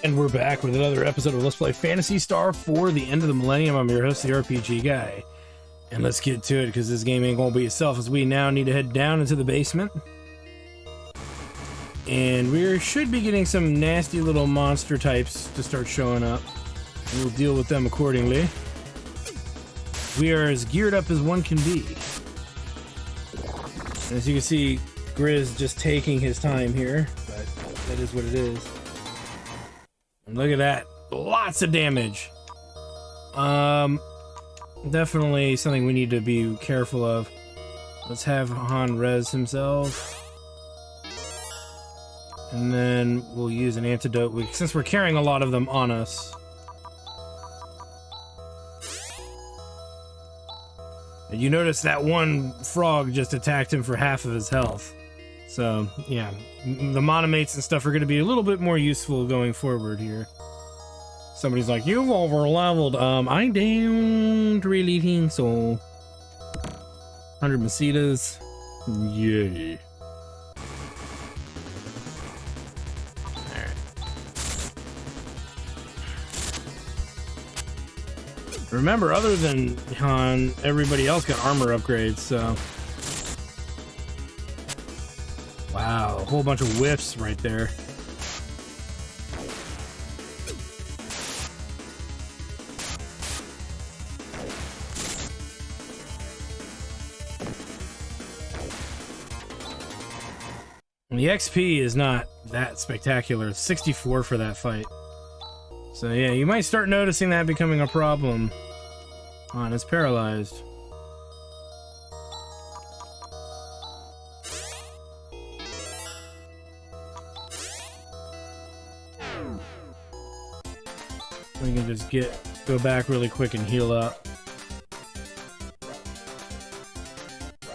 And we're back with another episode of Let's Play Phantasy Star for the End of the Millennium. I'm your host, the RPG Guy. And let's get to it, because this game ain't gonna be itself, as we now need to head down into the basement. And we should be getting some nasty little monster types to start showing up. And we'll deal with them accordingly. We are as geared up as one can be. And as you can see, Grizz just taking his time here, but that is what it is. And look at that. Lots of damage. Definitely something we need to be careful of. Let's have Han res himself. And then we'll use an antidote, since we're carrying a lot of them on us. And you notice that one frog just attacked him for half of his health. So, yeah, the monomates and stuff are going to be a little bit more useful going forward here. Somebody's like, you've over-leveled. I don't really think so. 100 Masitas. Yay. Alright. Remember, other than Han, everybody else got armor upgrades, so... Wow, a whole bunch of whiffs right there. And the XP is not that spectacular. It's 64 for that fight. So yeah, you might start noticing that becoming a problem. Han is paralyzed. We can just go back really quick and heal up.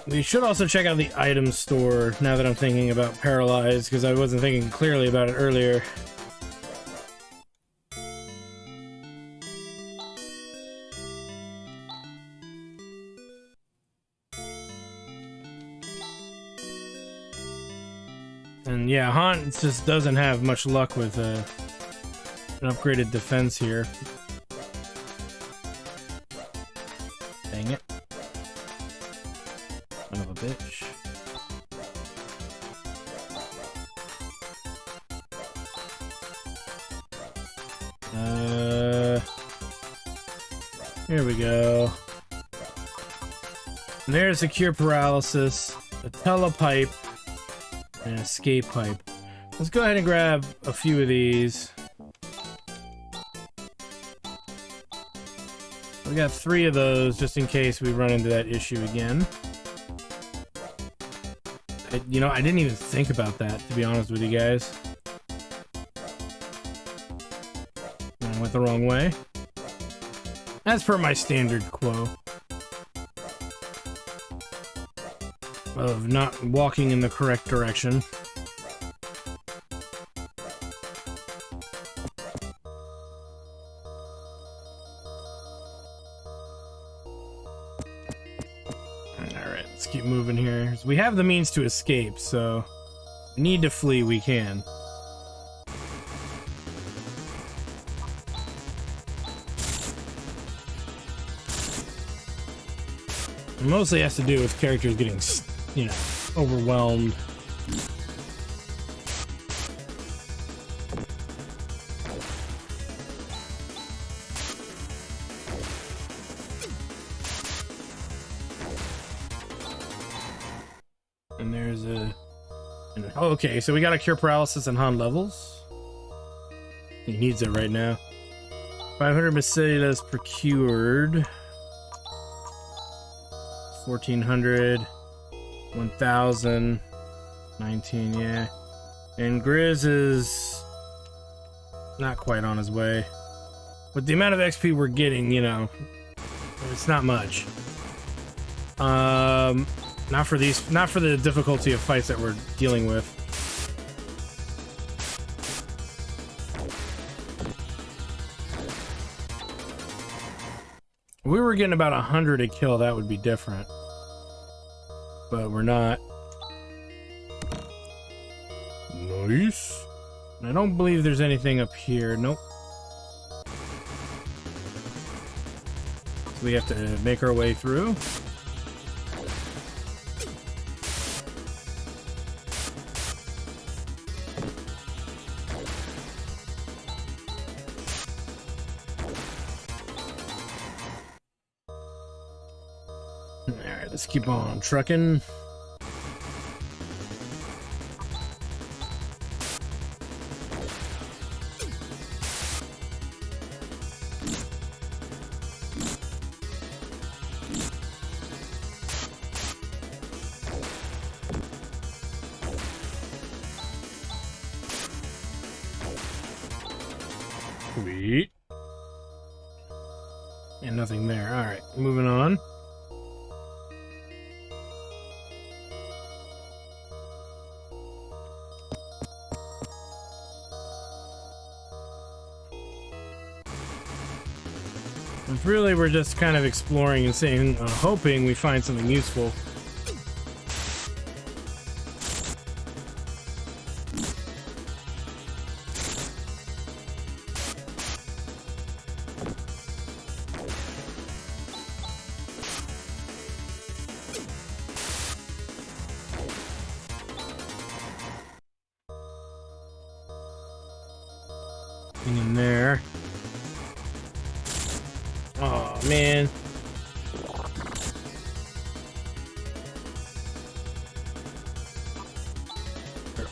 We should also check out the item store now that I'm thinking about paralyzed, because I wasn't thinking clearly about it earlier. And yeah, Han just doesn't have much luck with an upgraded defense here. Dang it. Son of a bitch. Here we go. And there's a cure paralysis, a telepipe, and an escape pipe. Let's go ahead and grab a few of these. We got 3 of those just in case we run into that issue again. You know, I didn't even think about that, to be honest with you guys. I went the wrong way. As per my standard quo of not walking in the correct direction. Alright, let's keep moving here. We have the means to escape, so if we need to flee, we can. It mostly has to do with characters getting, you know, overwhelmed. And there's okay, so we got a cure paralysis and Han levels. He needs it right now. 500 Masitas procured. 1400, 1000, 19, yeah. And Grizz is not quite on his way. With the amount of XP we're getting, you know, it's not much. Not for the difficulty of fights that we're dealing with. If we were getting about 100 a kill, that would be different. But we're not. Nice. I don't believe there's anything up here. Nope. So we have to make our way through. Alright, let's keep on trucking. Sweet. And nothing there. Alright, moving on. Really, we're just kind of exploring and seeing, hoping we find something useful. In there. Oh man.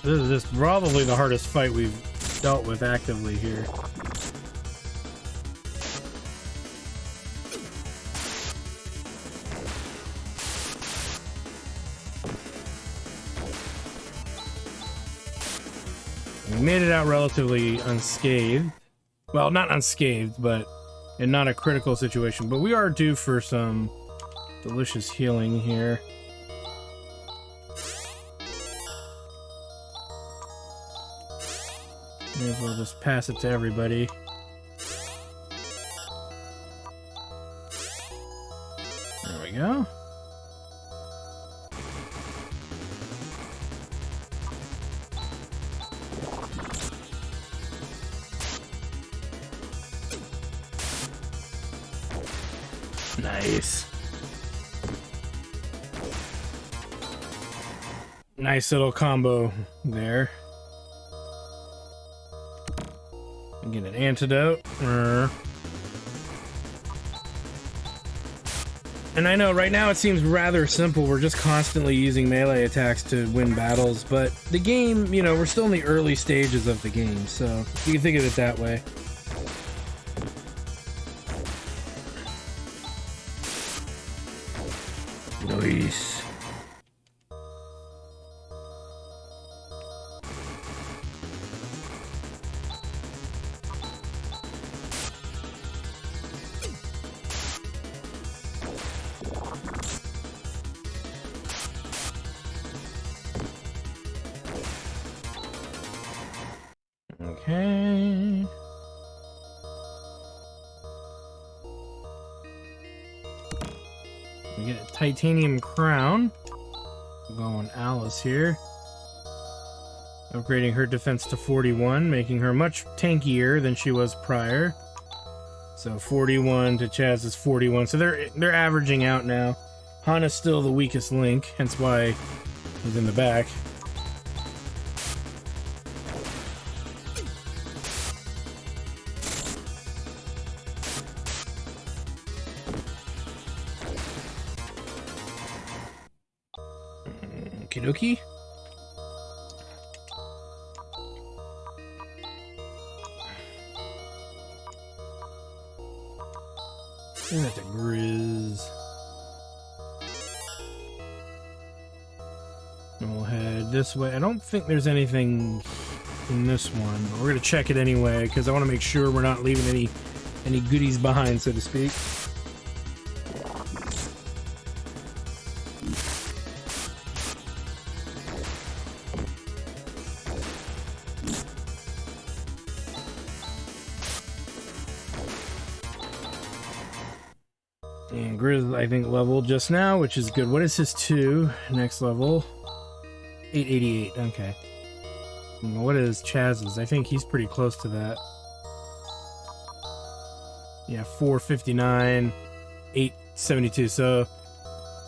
This is just probably the hardest fight we've dealt with actively here. We made it out relatively unscathed. Well, not unscathed, but in not a critical situation. But we are due for some delicious healing here. May as well just pass it to everybody. There we go. Nice. Nice little combo there. And get an antidote. And I know right now it seems rather simple. We're just constantly using melee attacks to win battles, but the game, you know, we're still in the early stages of the game, so you can think of it that way. Nice. Okay. We get a titanium crown. Going Alice here. Upgrading her defense to 41, making her much tankier than she was prior. So 41 to Chaz's 41. So they're averaging out now. Hana's still the weakest link, hence why he's in the back. Okie dokie. Isn't that the Grizz? And we'll head this way. I don't think there's anything in this one, but we're gonna check it anyway because I want to make sure we're not leaving any goodies behind, so to speak. And Grizz, I think, leveled just now, which is good. What is his 2? Next level? 888, okay. What is Chaz's? I think he's pretty close to that. Yeah, 459, 872. So,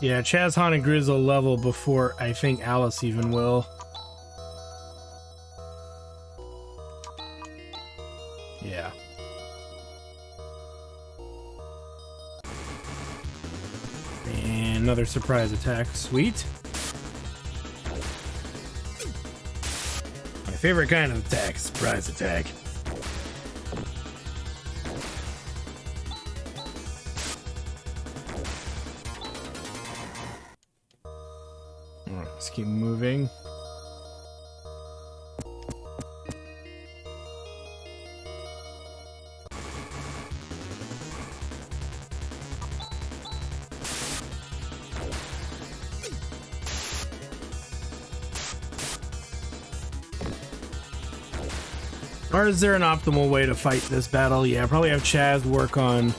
yeah, Chaz, Han, and Grizz will level before I think Alice even will. Yeah. And another surprise attack. Sweet. My favorite kind of attack, surprise attack. Alright, let's keep moving. Or is there an optimal way to fight this battle? Yeah, probably have Chaz work on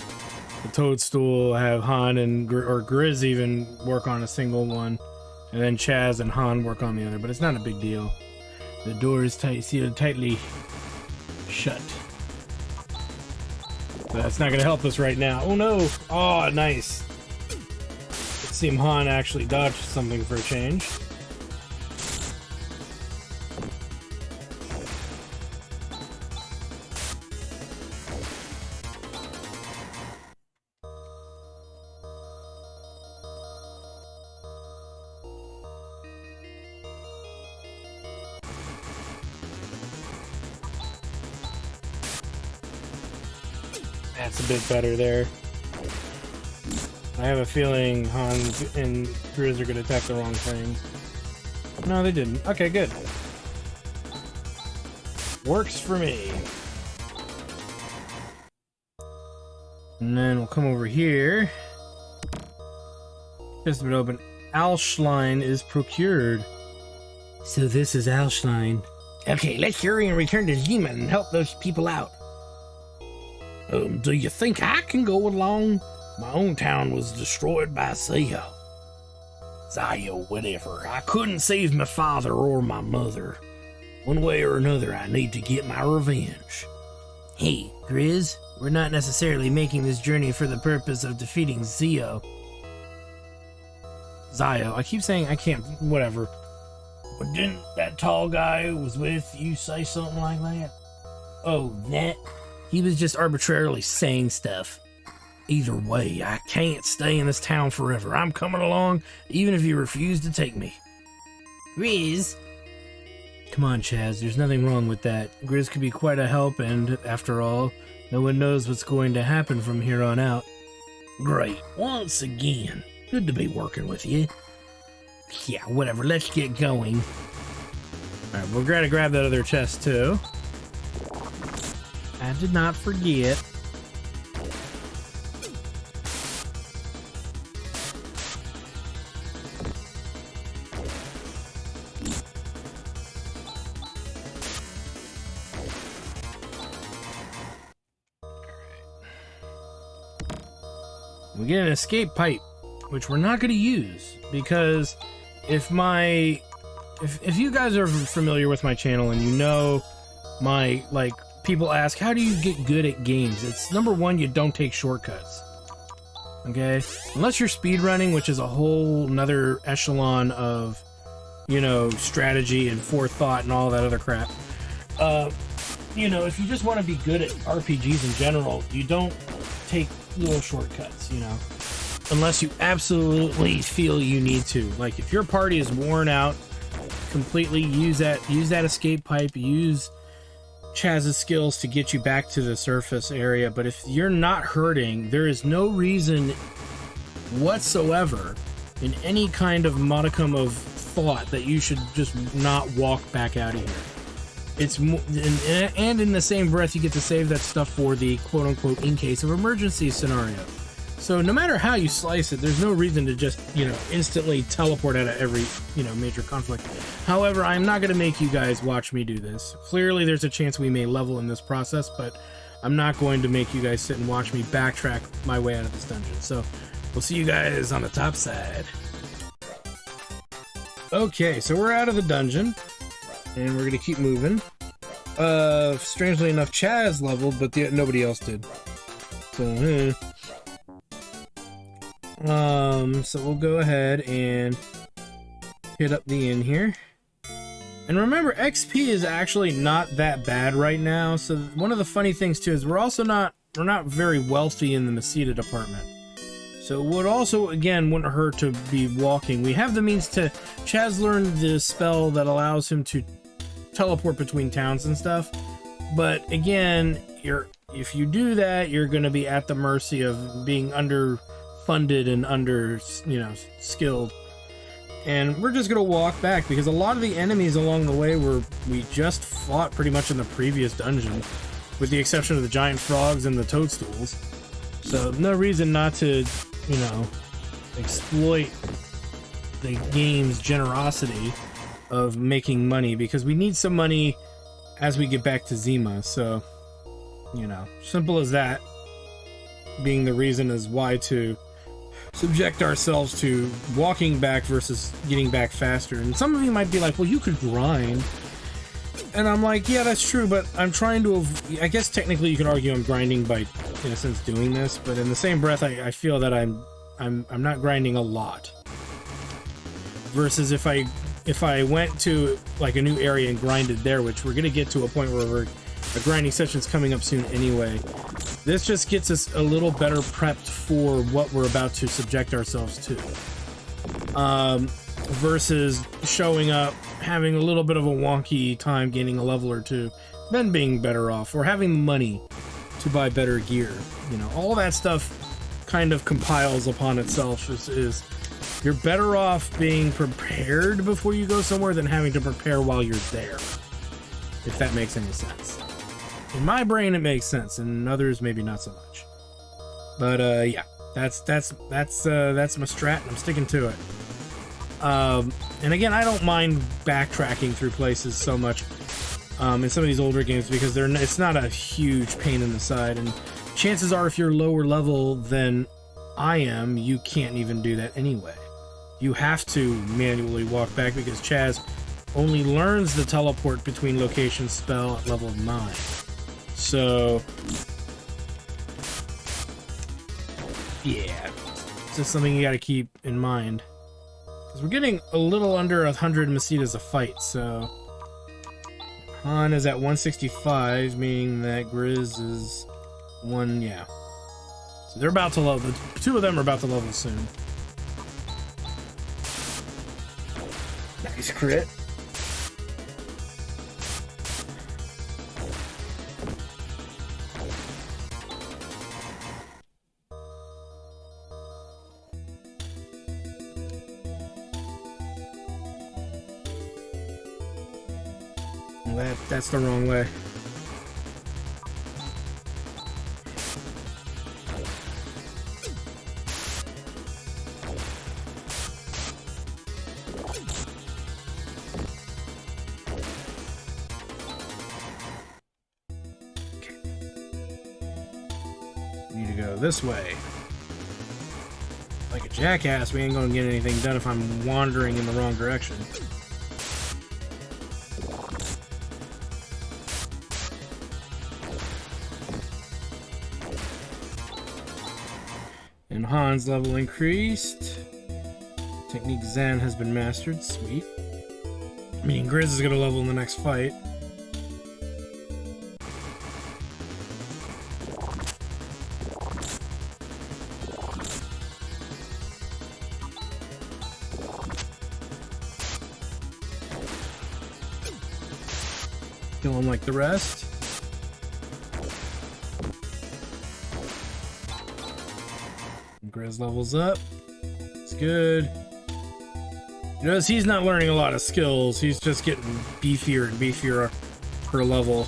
the Toadstool, have Han and or Grizz even work on a single one, and then Chaz and Han work on the other, but it's not a big deal. The door is tight, sealed tightly shut. But that's not going to help us right now. Oh no! Oh, nice! It seemed Han actually dodged something for a change. That's a bit better there. I have a feeling Hans and Grizz are going to attack the wrong thing. No, they didn't. Okay, good. Works for me. And then we'll come over here. Just a bit open. Alschlein is procured. So this is Alschlein. Okay, let's hurry and return to Zeman and help those people out. Do you think I can go along? My own town was destroyed by Zio. Whatever. I couldn't save my father or my mother. One way or another, I need to get my revenge. Hey, Grizz, we're not necessarily making this journey for the purpose of defeating Zio. I keep saying I can't, whatever. But didn't that tall guy who was with you say something like that? Oh, that? He was just arbitrarily saying stuff. Either way, I can't stay in this town forever. I'm coming along, even if you refuse to take me. Grizz? Come on, Chaz, there's nothing wrong with that. Grizz could be quite a help, and after all, no one knows what's going to happen from here on out. Great, once again. Good to be working with you. Yeah, whatever, let's get going. Alright, we're gonna grab that other chest, too. I did not forget. We get an escape pipe, which we're not going to use because if you guys are familiar with my channel and you know my people ask, how do you get good at games? It's number one, you don't take shortcuts. Okay? Unless you're speedrunning, which is a whole nother echelon of, strategy and forethought and all that other crap. If you just want to be good at RPGs in general, you don't take little shortcuts, Unless you absolutely feel you need to. Like, if your party is worn out completely, use that escape pipe, use Chaz's skills to get you back to the surface area. But if you're not hurting, there is no reason whatsoever in any kind of modicum of thought that you should just not walk back out of here. And in the same breath, you get to save that stuff for the quote-unquote in case of emergency scenario. So no matter how you slice it, there's no reason to just, instantly teleport out of every, major conflict. However, I'm not going to make you guys watch me do this. Clearly, there's a chance we may level in this process, but I'm not going to make you guys sit and watch me backtrack my way out of this dungeon. So we'll see you guys on the top side. Okay, so we're out of the dungeon. And we're gonna keep moving. Strangely enough, Chaz leveled, but nobody else did. So, so we'll go ahead and hit up the inn here. And remember, XP is actually not that bad right now. So one of the funny things too is we're not very wealthy in the Meseta department. So it would also, again, wouldn't hurt to be walking. We have the means to... Chaz learned the spell that allows him to teleport between towns and stuff. But again, if you do that, you're going to be at the mercy of being underfunded and skilled. And we're just going to walk back because a lot of the enemies along the way we just fought pretty much in the previous dungeon, with the exception of the giant frogs and the toadstools. So no reason not to, exploit the game's generosity of making money, because we need some money as we get back to Zima. So, simple as that being the reason as why to subject ourselves to walking back versus getting back faster. And some of you might be like, well, you could grind. And I'm like, yeah, that's true, but I'm trying to... I guess technically you could argue I'm grinding by, in a sense, doing this, but in the same breath, I feel that I'm not grinding a lot. Versus if I went to like a new area and grinded there, which we're gonna get to a point where a grinding session's coming up soon anyway. This just gets us a little better prepped for what we're about to subject ourselves to. Versus showing up, having a little bit of a wonky time gaining a level or two, then being better off, or having money to buy better gear. All that stuff kind of compiles upon itself. Is you're better off being prepared before you go somewhere than having to prepare while you're there. If that makes any sense. In my brain, it makes sense. In others, maybe not so much. But yeah, that's my strat, and I'm sticking to it. And again, I don't mind backtracking through places so much in some of these older games, because it's not a huge pain in the side, and chances are if you're lower level than I am, you can't even do that anyway. You have to manually walk back because Chaz only learns the teleport between locations spell at level 9. So yeah, it's just something you got to keep in mind. Because we're getting a little under 100 Mesetas a fight, so... Han is at 165, meaning that Grizz is yeah. So they're about to level. The two of them are about to level soon. Nice crit. That's the wrong way. Okay. Need to go this way. Like a jackass, we ain't gonna get anything done if I'm wandering in the wrong direction. And Han's level increased. Technique Zen has been mastered. Sweet. Meaning Grizz is gonna level in the next fight. Kill him like the rest. Grizz levels up. It's good. You notice he's not learning a lot of skills. He's just getting beefier and beefier per level.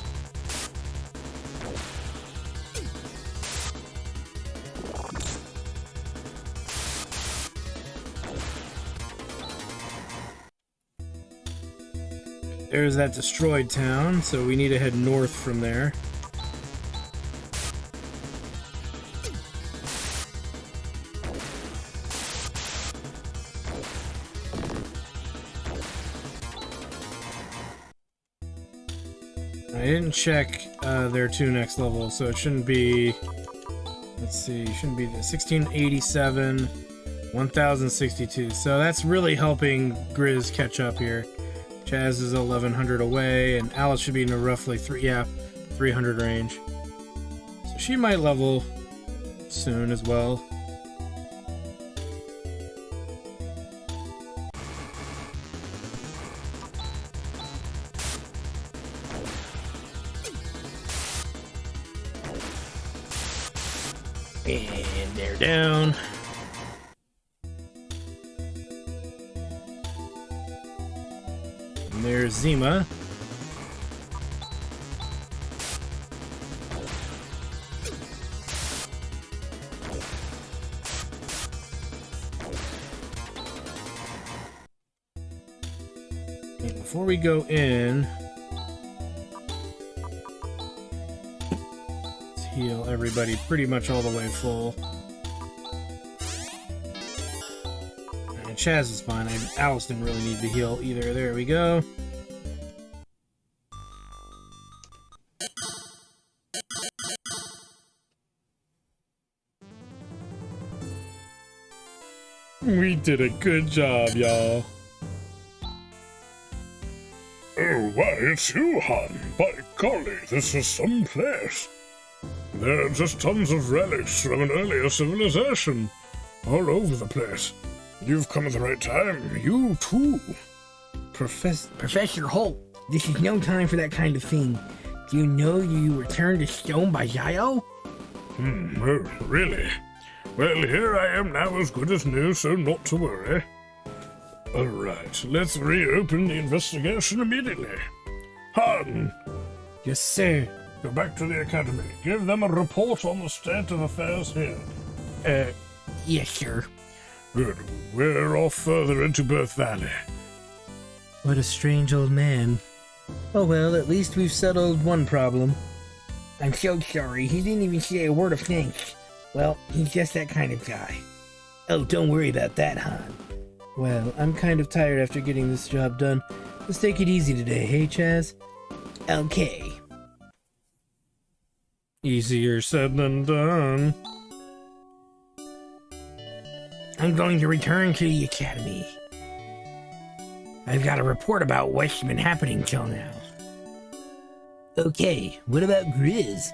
There's that destroyed town, so we need to head north from there. I didn't check their 2 next levels, so it shouldn't be... Let's see, it shouldn't be the 1687, 1062. So that's really helping Grizz catch up here. Chaz is 1100 away, and Alice should be in a roughly 300 range. So she might level soon as well. And they're down. And there's Zima. And before we go in, heal everybody pretty much all the way full. And Chaz is fine. Alice didn't really need the heal either. There we go. We did a good job, y'all. Oh, why, it's you, hon. By golly, this is some place. There are just tons of relics from an earlier civilization, all over the place. You've come at the right time, you too. Professor Holt, this is no time for that kind of thing. Do you know you were turned to stone by Zio? Oh, really? Well, here I am now as good as new, so not to worry. Alright, let's reopen the investigation immediately. Han! Yes, sir. Go back to the academy. Give them a report on the state of affairs here. Yes, sir. Good. We're off further into Birth Valley. What a strange old man. Oh well, at least we've settled one problem. I'm so sorry. He didn't even say a word of thanks. Well, he's just that kind of guy. Oh, don't worry about that, Han. Well, I'm kind of tired after getting this job done. Let's take it easy today, hey, Chaz? Okay. Easier said than done. I'm going to return to the academy. I've got a report about what's been happening till now. Okay, what about Grizz?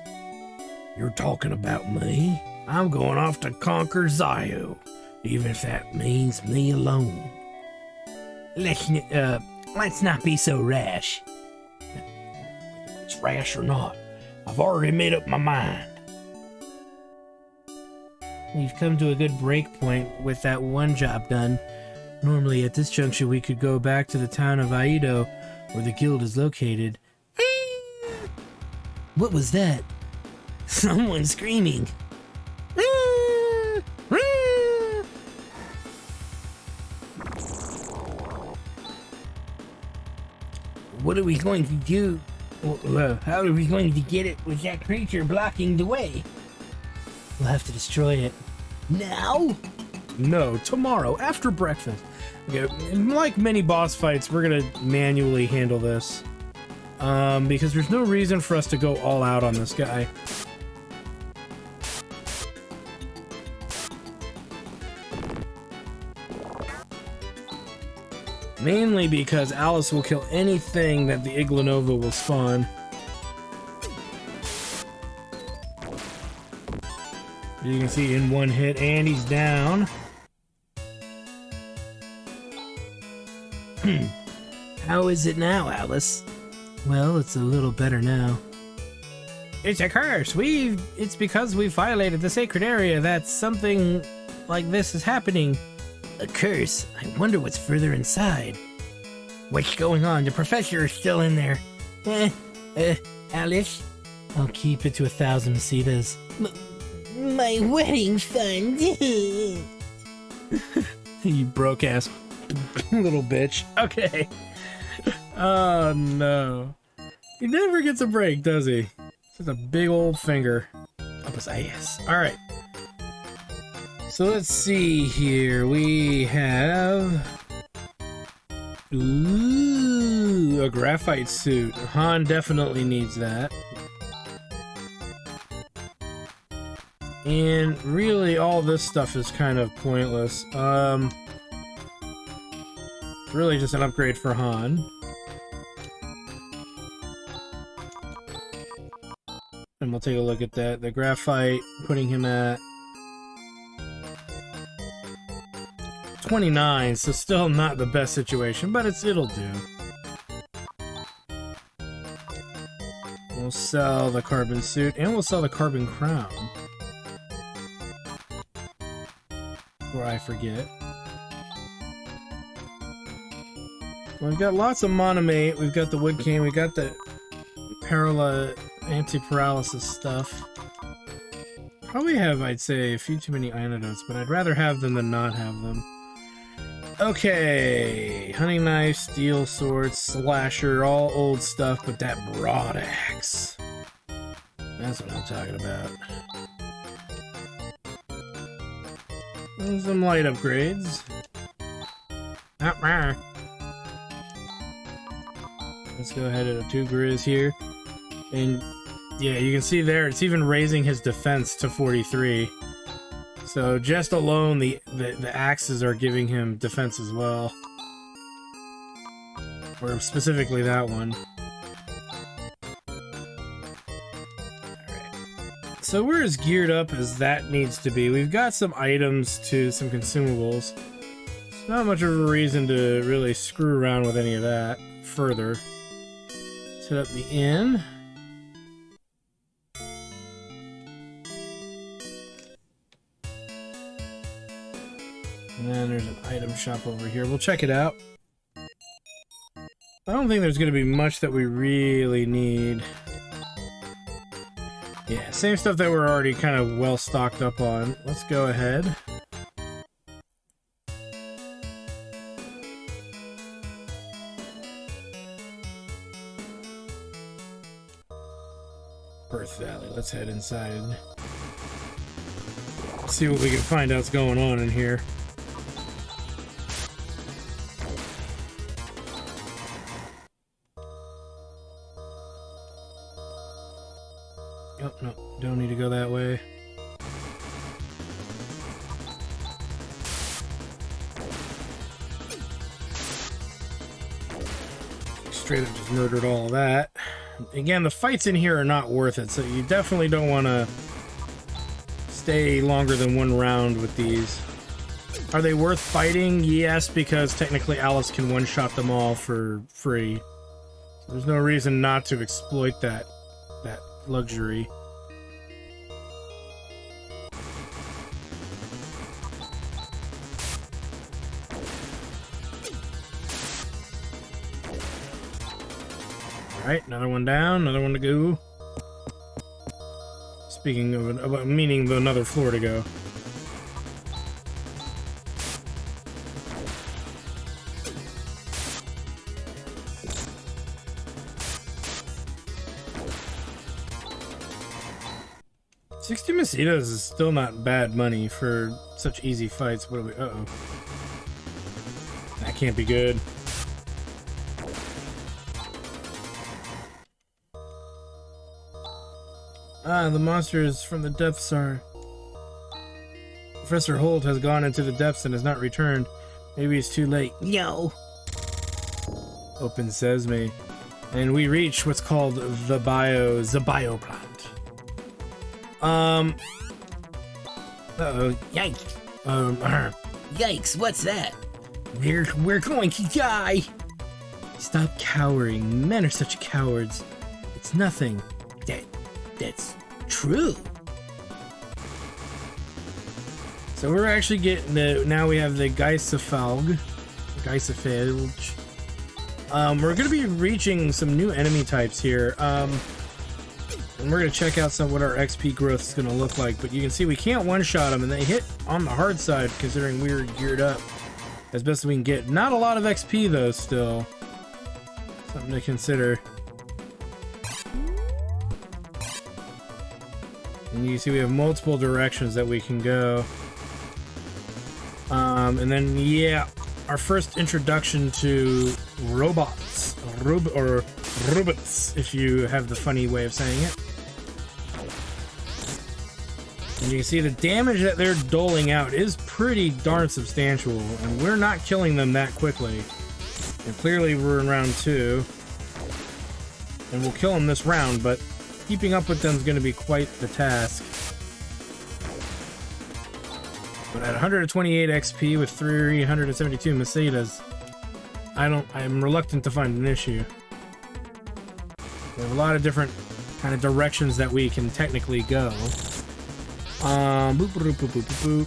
You're talking about me? I'm going off to conquer Zio, even if that means me alone. Let's not be so rash. It's rash or not, I've already made up my mind. We've come to a good break point with that one job done. Normally at this juncture we could go back to the town of Aido, where the guild is located. What was that? Someone screaming. What are we going to do? How are we going to get it with that creature blocking the way? We'll have to destroy it. Now? No, tomorrow, after breakfast. Okay, like many boss fights, we're gonna manually handle this. Because there's no reason for us to go all out on this guy. Mainly because Alice will kill anything that the Iglanova will spawn. You can see in one hit, and he's down. How is it now, Alice? Well, it's a little better now. It's a curse. It's because we violated the sacred area that something like this is happening. A curse? I wonder what's further inside. What's going on? The professor is still in there. Alice? I'll keep it to 1,000 Masitas. My wedding fund. You broke-ass little bitch. Okay. Oh, no. He never gets a break, does he? Just a big old finger up his ass. All right. So let's see here. We have Ooh, a graphite suit. Han definitely needs that. And really, all this stuff is kind of pointless. It's really just an upgrade for Han. And we'll take a look at that. The graphite, putting him at 29, so still not the best situation, but it'll do. We'll sell the carbon suit, and we'll sell the carbon crown. Before I forget. We've got lots of monomate, we've got the wood cane, we've got the anti-paralysis stuff. Probably have, I'd say, a few too many antidotes, but I'd rather have them than not have them. Okay, hunting knife, steel sword, slasher, all old stuff, but that broad axe. That's what I'm talking about. And some light upgrades. Let's go ahead and do Grizz here. And yeah, you can see there, it's even raising his defense to 43. So just alone, the axes are giving him defense as well. Or specifically that one. Alright. So we're as geared up as that needs to be. We've got some items to some consumables. It's not much of a reason to really screw around with any of that further. Set up the inn. And then there's an item shop over here. We'll check it out. I don't think there's going to be much that we really need. Yeah, same stuff that we're already kind of well stocked up on. Let's go ahead. Earth Valley. Let's head inside. See what we can find out's going on in here. Oh, no, don't need to go that way. Straight up just murdered all of that. Again, the fights in here are not worth it, so you definitely don't want to stay longer than one round with these. Are they worth fighting? Yes, because technically Alice can one-shot them all for free. So there's no reason not to exploit that luxury. Alright, another one down, another one to go. Speaking of, meaning another floor to go. $60 Masitas is still not bad money for such easy fights. What are we? Uh-oh. That can't be good. Ah, the monsters from the depths are... Professor Holt has gone into the depths and has not returned. Maybe it's too late. No. Open sesame. And we reach what's called the bioplant. Uh-oh. Yikes. Yikes, what's that? We're going to die. Stop cowering. Men are such cowards. It's nothing. That's true. So we're actually getting the... Now we have the Geissafalg. We're going to be reaching some new enemy types here. And we're going to check out what our XP growth is going to look like. But you can see we can't one-shot them, and they hit on the hard side considering we were geared up as best as we can get. Not a lot of XP, though, still. Something to consider. And you can see we have multiple directions that we can go. And then, yeah, our first introduction to robots, or robots, if you have the funny way of saying it. And you can see the damage that they're doling out is pretty darn substantial, and we're not killing them that quickly. And clearly we're in round 2, and we'll kill them this round, but keeping up with them is going to be quite the task. But at 128 XP with 372 Macedas, I'm reluctant to find an issue. We have a lot of different kind of directions that we can technically go. Boop, boop, boop, boop, boop, boop.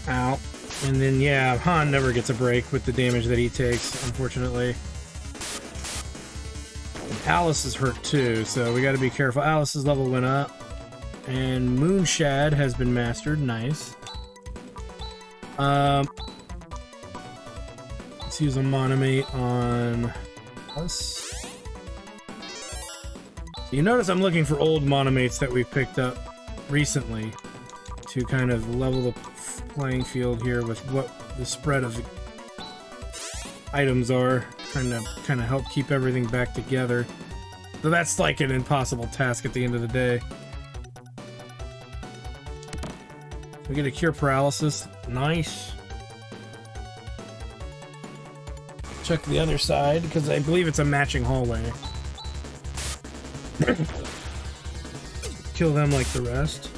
Ow. And then, yeah, Han never gets a break with the damage that he takes, unfortunately. And Alice is hurt too, so we gotta be careful. Alice's level went up. And Moonshad has been mastered. Nice. Let's use a Monomate on us. So you notice I'm looking for old Monomates that we've picked up recently to kind of level the playing field here with what the spread of items are, trying to kind of help keep everything back together. So that's like an impossible task at the end of the day. We get a cure paralysis. Nice. Check the other side because I believe it's a matching hallway. Kill them like the rest.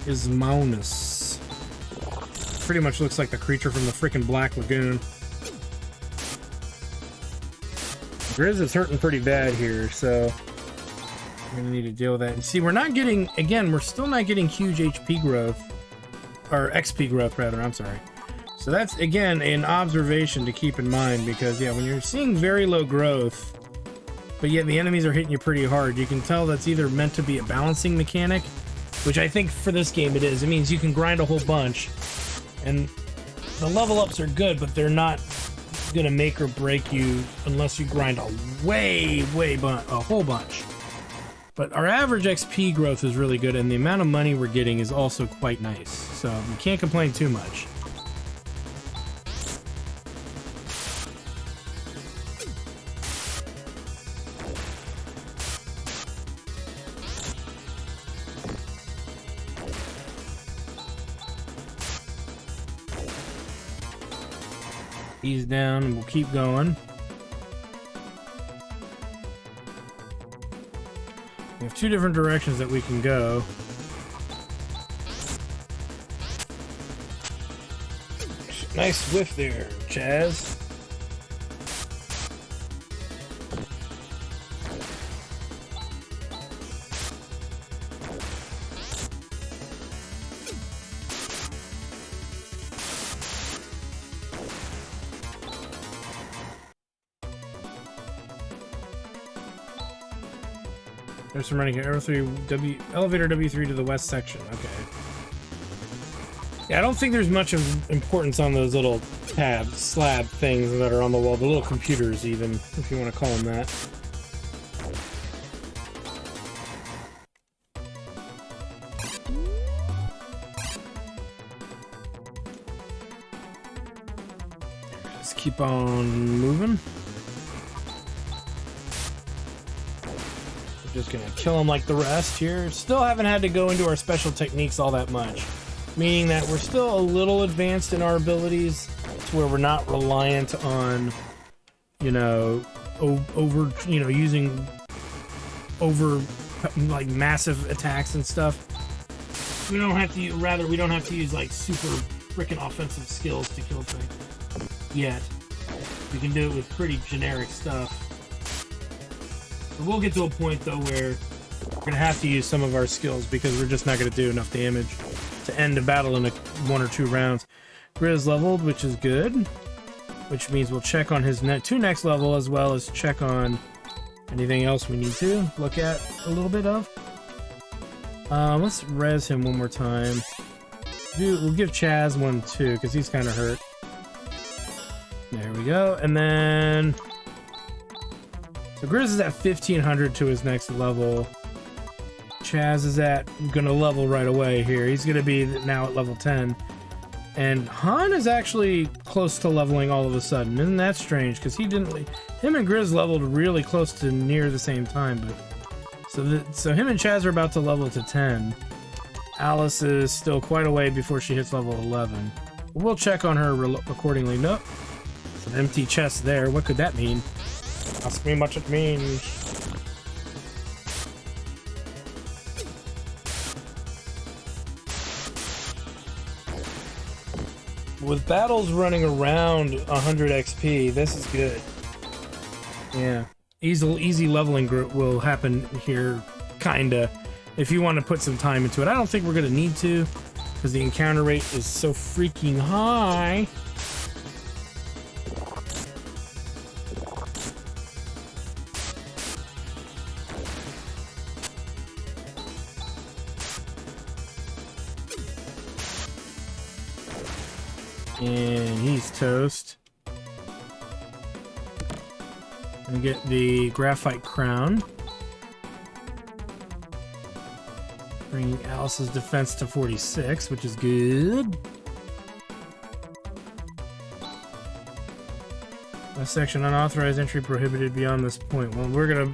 Ismaunus. Pretty much looks like the creature from the freaking Black Lagoon. Grizz is hurting pretty bad here, so we're gonna need to deal with that. And see, we're not getting, again, we're still not getting huge HP growth, or XP growth rather, I'm sorry. So that's, again, an observation to keep in mind, because yeah, when you're seeing very low growth, but yet the enemies are hitting you pretty hard, you can tell that's either meant to be a balancing mechanic, which I think for this game it is. It means you can grind a whole bunch, and the level ups are good, but they're not gonna make or break you unless you grind a whole bunch. But our average XP growth is really good, and the amount of money we're getting is also quite nice, so we can't complain too much. Ease down and we'll keep going. We have two different directions that we can go. Nice whiff there, Chaz. There's some running here. Elevator W3 to the west section. Okay. Yeah, I don't think there's much of importance on those little slab things that are on the wall. The little computers, even, if you want to call them that. Just keep on moving. Just gonna kill them like the rest here. Still haven't had to go into our special techniques all that much, meaning that we're still a little advanced in our abilities to where we're not reliant on, you know, using like massive attacks and stuff. We don't have to we don't have to use like super freaking offensive skills to kill things yet. We can do it with pretty generic stuff. We'll get to a point, though, where we're going to have to use some of our skills because we're just not going to do enough damage to end a battle in 1 or 2 rounds. Grizz leveled, which is good, which means we'll check on his two next level as well as check on anything else we need to look at a little bit of. Let's res him one more time. We'll give Chaz one too, because he's kind of hurt. There we go. And then... So Grizz is at 1500 to his next level. Chaz is gonna level right away here. He's gonna be now at level 10. And Han is actually close to leveling all of a sudden. Isn't that strange? Because him and Grizz leveled really close to near the same time. But so him and Chaz are about to level to 10. Alice is still quite a way before she hits level 11. We'll check on her accordingly. Nope. It's an empty chest there. What could that mean? Ask me what it means. With battles running around 100 XP, this is good. Yeah. Easy leveling will happen here, kinda, if you want to put some time into it. I don't think we're gonna need to, because the encounter rate is so freaking high. And he's toast. And get the graphite crown. Bringing Alice's defense to 46, which is good. This section, unauthorized entry prohibited beyond this point. Well, we're gonna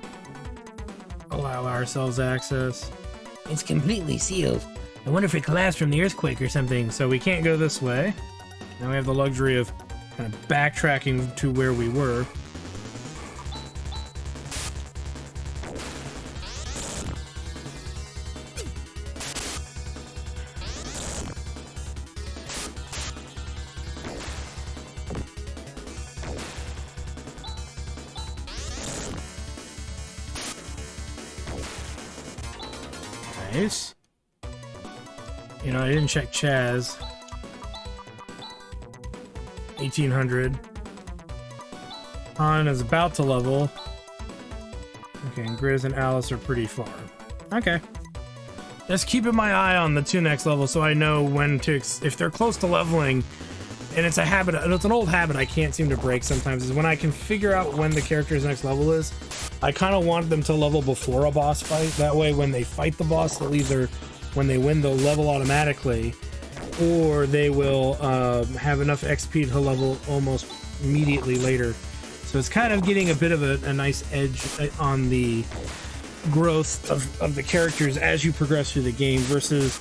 allow ourselves access. It's completely sealed. I wonder if it collapsed from the earthquake or something. So we can't go this way. Now we have the luxury of kind of backtracking to where we were. Nice. You know, I didn't check Chaz. 1800. Han is about to level. Okay, and Grizz and Alice are pretty far. Okay. Just keeping my eye on the two next levels so I know when to, if they're close to leveling, and it's a habit, it's an old habit I can't seem to break sometimes, is when I can figure out when the character's next level is, I kind of want them to level before a boss fight. That way when they fight the boss, they'll either, when they win, they'll level automatically, or they will have enough XP to level almost immediately later. So it's kind of getting a bit of a nice edge on the growth of the characters as you progress through the game, versus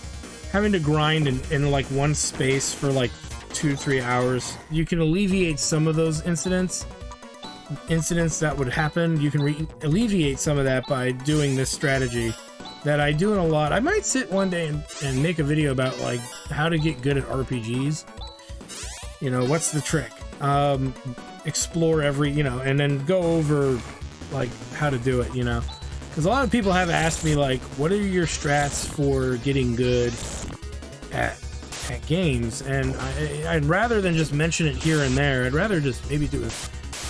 having to grind in like one space for like 2-3 hours. You can alleviate some of those incidents that would happen. You can alleviate some of that by doing this strategy that I do in a lot. I might sit one day and make a video about like how to get good at RPGs. You know, what's the trick? Explore every, you know, and then go over like how to do it, you know. Because a lot of people have asked me like, what are your strats for getting good at games? And I'd rather than just mention it here and there, I'd rather just maybe do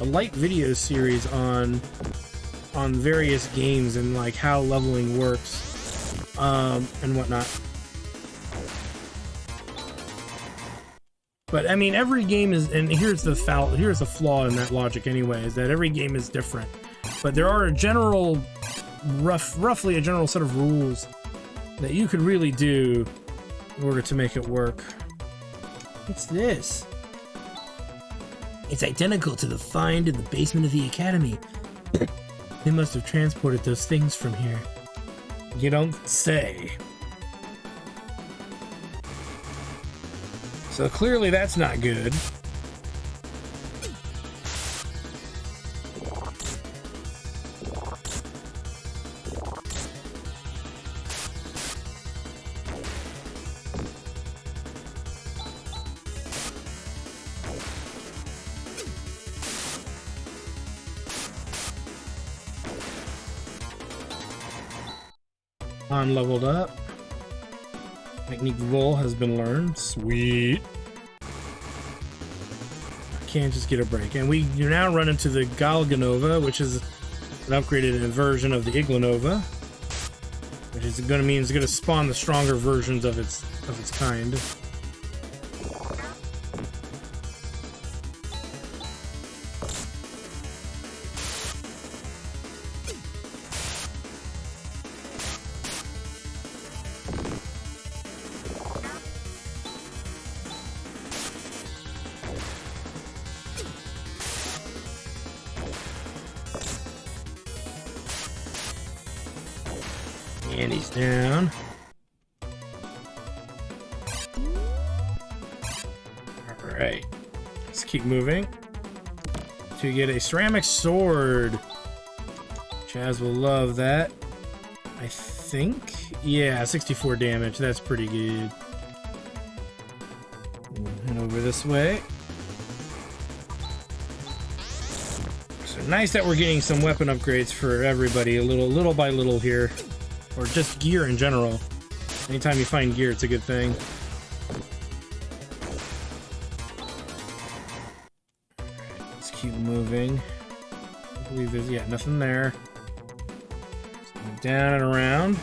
a light video series on various games and like how leveling works and whatnot. But I mean, every game is, and here's the flaw in that logic anyway, is that every game is different. But there are a general, roughly a general set of rules that you could really do in order to make it work. What's this? It's identical to the find in the basement of the academy. They must have transported those things from here. You don't say. So clearly that's not good. Han leveled up. Technique Vol has been learned. Sweet. Can't just get a break. And we now run into the Galganova, which is an upgraded version of the Iglanova. which is gonna mean it's gonna spawn the stronger versions of its kind. And he's down. Alright. Let's keep moving. To get a ceramic sword. Chaz will love that. I think. Yeah, 64 damage. That's pretty good. Head over this way. So nice that we're getting some weapon upgrades for everybody, little by little here. Or just gear in general. Anytime you find gear, it's a good thing. Alright, let's keep moving. I believe there's, yeah, nothing there. Let's go down and around.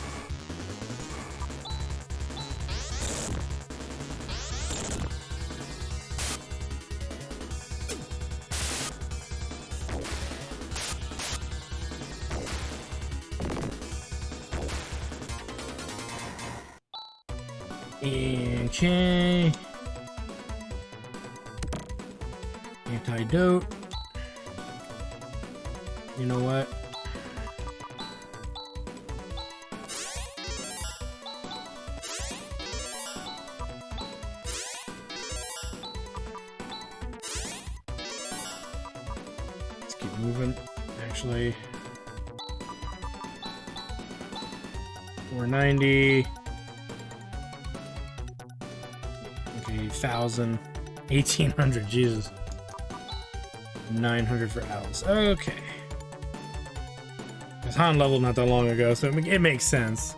Okay. Antidote. You know what? Let's keep moving. Actually, 490. 1,000, 1,800, Jesus. 900 for Alice. Okay. Because Han leveled not that long ago, so it makes sense.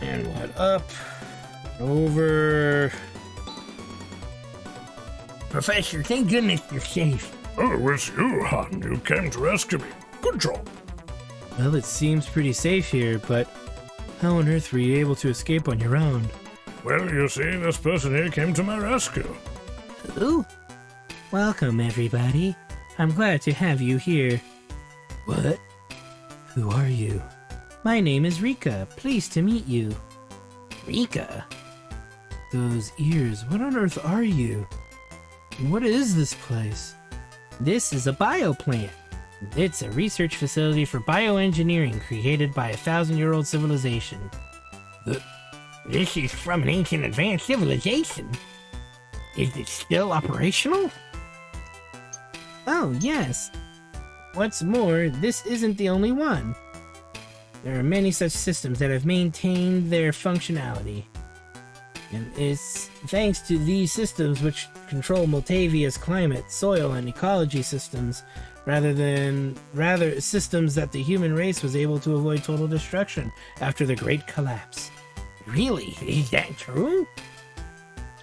And what up? Over. Professor, thank goodness you're safe. Oh, it's you, Han. You came to rescue me. Good job. Well, it seems pretty safe here, but how on earth were you able to escape on your own? Well, you see, this person here came to my rescue. Who? Welcome, everybody. I'm glad to have you here. What? Who are you? My name is Rika. Pleased to meet you. Rika? Those ears, what on earth are you? What is this place? This is a bioplant. It's a research facility for bioengineering created by a 1,000-year-old civilization. This is from an ancient advanced civilization. Is it still operational? Oh, yes. What's more, this isn't the only one. There are many such systems that have maintained their functionality. And it's thanks to these systems which control Moldavia's climate, soil, and ecology systems, rather systems that the human race was able to avoid total destruction after the Great Collapse. Really? Is that true?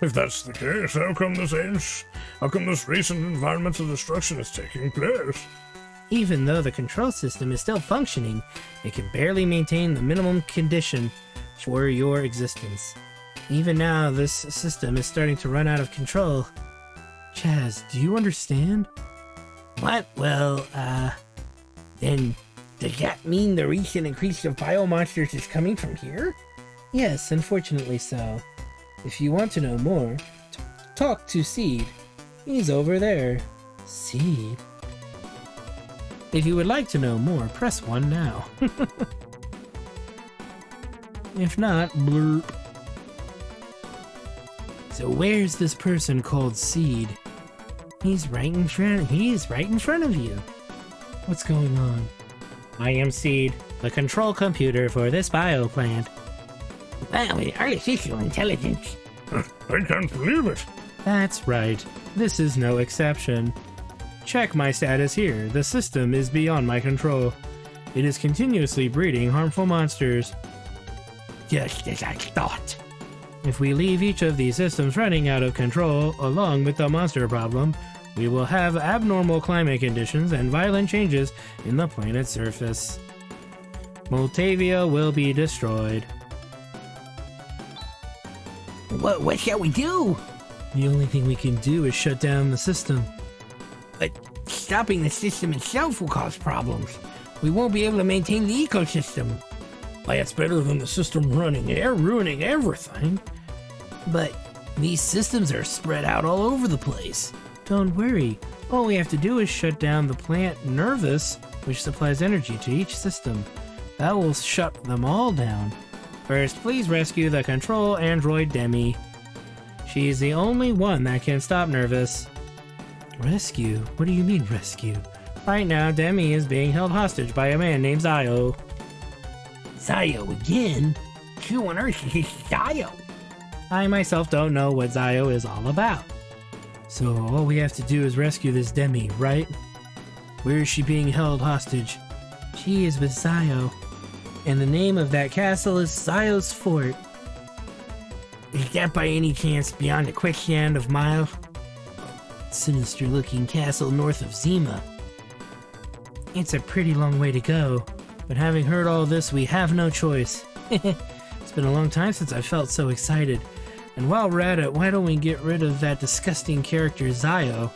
If that's the case, how come this recent environmental destruction is taking place? Even though the control system is still functioning, it can barely maintain the minimum condition for your existence. Even now, this system is starting to run out of control. Chaz, do you understand? What? Well, then does that mean the recent increase of biomonsters is coming from here? Yes, unfortunately so. If you want to know more, talk to Seed. He's over there. Seed? If you would like to know more, press 1 now. If not, blurp. So where's this person called Seed? He's right in front of you. What's going on? I am Seed, the control computer for this bioplant. Wow, artificial intelligence. I can't believe it. That's right. This is no exception. Check my status here. The system is beyond my control. It is continuously breeding harmful monsters. Just as I thought. If we leave each of these systems running out of control, along with the monster problem, We will have abnormal climate conditions and violent changes in the planet's surface. Moltavia will be destroyed. What shall we do? The only thing we can do is shut down the system. But stopping the system itself will cause problems. We won't be able to maintain the ecosystem. That's better than the system ruining everything. But these systems are spread out all over the place. Don't worry. All we have to do is shut down the plant Nervous, which supplies energy to each system. That will shut them all down. First, please rescue the control android Demi. She's the only one that can stop Nervous. Rescue? What do you mean rescue? Right now, Demi is being held hostage by a man named Zio. Zio again? Who on earth is this Zio? I myself don't know what Zio is all about. So all we have to do is rescue this Demi, right? Where is she being held hostage? She is with Zio. And the name of that castle is Zio's Fort. Is that by any chance beyond a quicksand of miles? Sinister looking castle north of Zima. It's a pretty long way to go, but having heard all this, we have no choice. It's been a long time since I felt so excited. And while we're at it, why don't we get rid of that disgusting character Zio?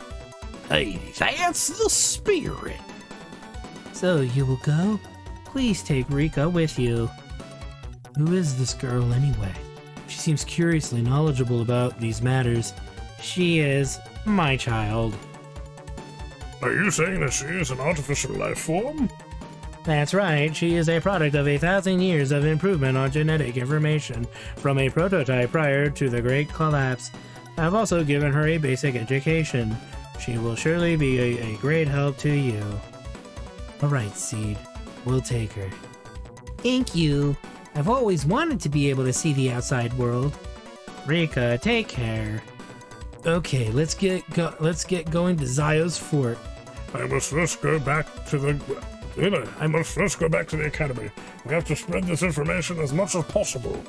Hey, that's the spirit. So you will go? Please take Rika with you. Who is this girl anyway? She seems curiously knowledgeable about these matters. She is my child. Are you saying that she is an artificial life form? That's right, she is a product of 1,000 years of improvement on genetic information from a prototype prior to the Great Collapse. I've also given her a basic education. She will surely be a great help to you. Alright, Seed. We'll take her. Thank you. I've always wanted to be able to see the outside world. Rika, take care. Okay, let's get going to Zio's fort. I must first go back to the academy. We have to spread this information as much as possible.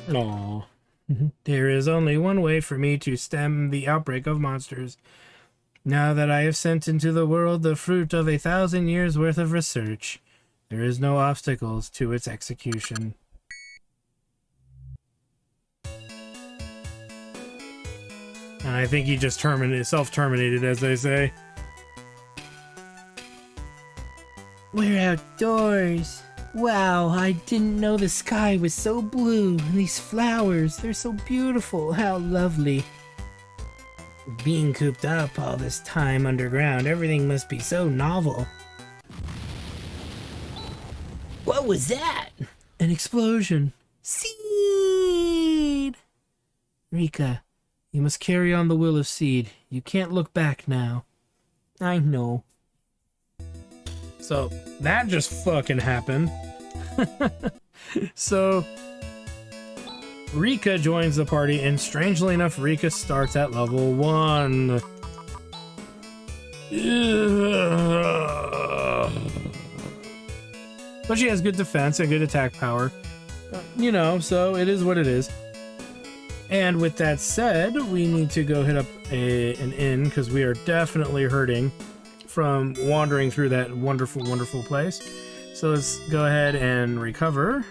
Aww. There is only one way for me to stem the outbreak of monsters. Now that I have sent into the world the fruit of 1,000 years worth of research, there is no obstacles to its execution. And I think he just self-terminated, as they say. We're outdoors. Wow, I didn't know the sky was so blue. And these flowers, they're so beautiful. How lovely. Being cooped up all this time underground, everything must be so novel. What was that? An explosion. Seed! Rika, you must carry on the will of Seed. You can't look back now. I know. So, that just fucking happened. So, Rika joins the party, and strangely enough, Rika starts at level 1. But she has good defense and good attack power. You know, so it is what it is. And with that said, we need to go hit up an inn, because we are definitely hurting from wandering through that wonderful, wonderful place. So let's go ahead and recover.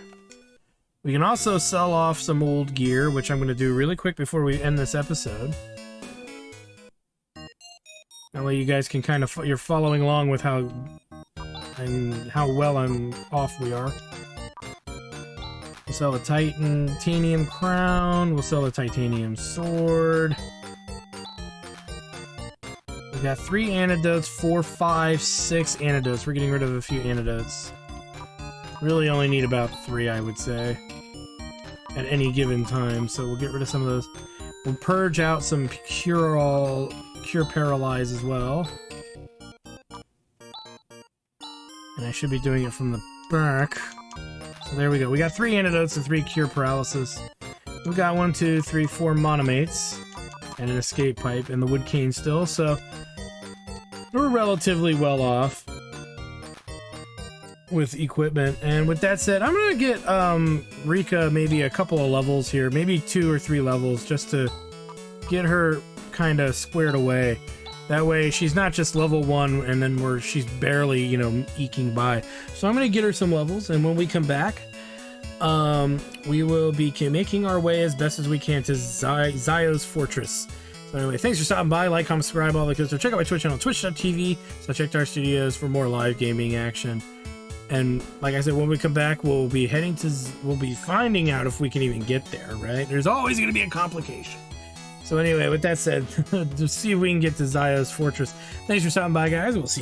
We can also sell off some old gear, which I'm going to do really quick before we end this episode. That way you guys can kind of, you're following along with how well I'm off we are. We'll sell a titanium crown. We'll sell a titanium sword. We got 3 antidotes, 4, 5, 6 antidotes. We're getting rid of a few antidotes. Really only need about 3, I would say, at any given time. So we'll get rid of some of those. We'll purge out some cure paralyze as well. And I should be doing it from the back. So there we go. We got 3 antidotes and 3 cure paralysis. We got 1, 2, 3, 4 monomates and an escape pipe and the wood cane still. So we're relatively well off. with equipment. And with that said, I'm gonna get Rika maybe a couple of levels here, maybe 2 or 3 levels, just to get her kind of squared away. That way she's not just level 1 and then she's barely, you know, eking by. So I'm gonna get her some levels, and when we come back, we will be making our way as best as we can to Zio's Fortress. So anyway, thanks for stopping by. Like, comment, subscribe, all that good stuff. Check out my Twitch channel, twitch.tv/Checktar Studios for more live gaming action. And like I said, when we come back, we'll be finding out if we can even get there, right? There's always going to be a complication. So anyway, with that said, just see if we can get to Zio's Fortress. Thanks for stopping by, guys. We'll see you.